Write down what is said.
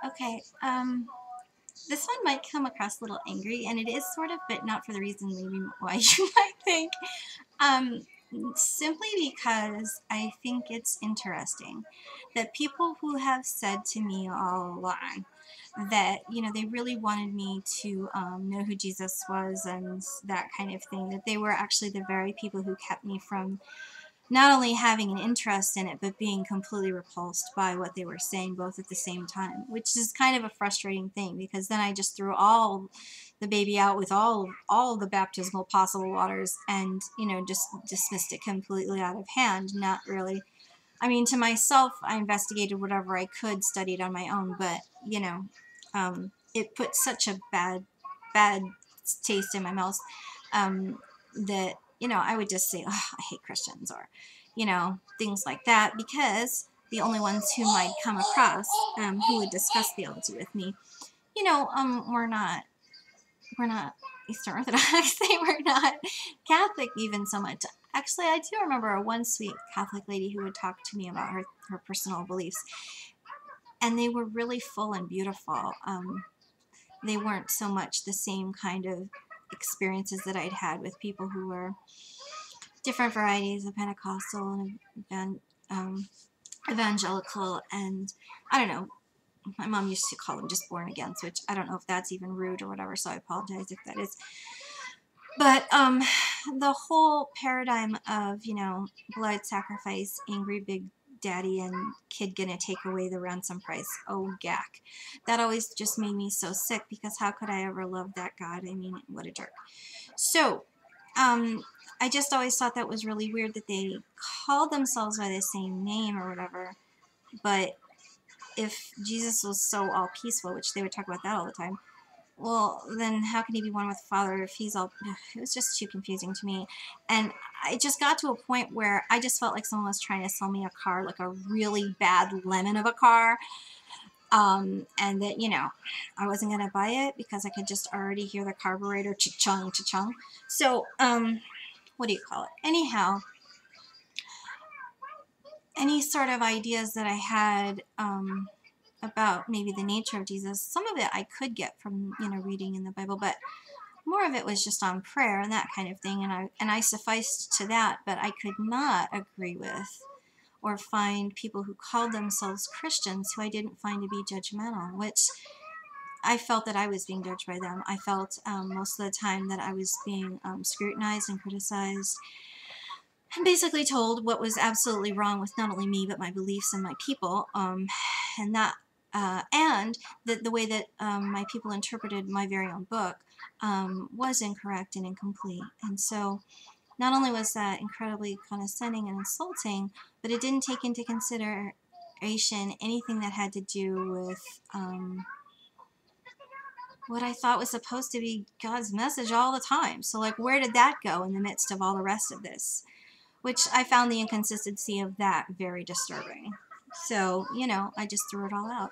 Okay, this one might come across a little angry, and it is sort of, but not for the reason maybe why you might think. Um, Simply because I think it's interesting that people who have said to me all along that, they really wanted me to know who Jesus was and that kind of thing, that they were actually the very people who kept me from not only having an interest in it, but being completely repulsed by what they were saying both at the same time, which is kind of a frustrating thing because then I just threw all the baby out with all the baptismal possible waters and, just dismissed it completely out of hand, not really. I mean, to myself, I investigated whatever I could, studied on my own, but, it put such a bad taste in my mouth that, I would just say, oh, I hate Christians or, things like that because the only ones whom I'd come across who would discuss theology with me, we're not Eastern Orthodox. They were not Catholic even so much. Actually, I do remember a one sweet Catholic lady who would talk to me about her personal beliefs, and they were really full and beautiful. They weren't so much the same kind of experiences that I'd had with people who were different varieties of Pentecostal and evangelical, and I don't know. My mom used to call them just born agains, which I don't know if that's even rude or whatever, so I apologize if that is. But the whole paradigm of, blood sacrifice, angry big daddy, and kid gonna take away the ransom price, oh gack, that always just made me so sick because how could I ever love that God? I mean, what a jerk. So, I just always thought that was really weird that they called themselves by the same name or whatever, but if Jesus was so all peaceful, which they would talk about that all the time, well, then how can he be one with the Father if he's all... It was just too confusing to me. And I just got to a point where I just felt like someone was trying to sell me a car, like a really bad lemon of a car. And that, I wasn't going to buy it because I could just already hear the carburetor cha-chung, cha-chung. So, what do you call it? Anyhow, any sort of ideas that I had about maybe the nature of Jesus, some of it I could get from, reading in the Bible, but more of it was just on prayer and that kind of thing, and I sufficed to that, but I could not agree with or find people who called themselves Christians who I didn't find to be judgmental, which I felt that I was being judged by them. I felt most of the time that I was being scrutinized and criticized and basically told what was absolutely wrong with not only me but my beliefs and my people, and that and the way that my people interpreted my very own book was incorrect and incomplete. And so not only was that incredibly condescending and insulting, but it didn't take into consideration anything that had to do with what I thought was supposed to be God's message all the time. So, like, where did that go in the midst of all the rest of this? Which I found the inconsistency of that very disturbing. So, I just threw it all out.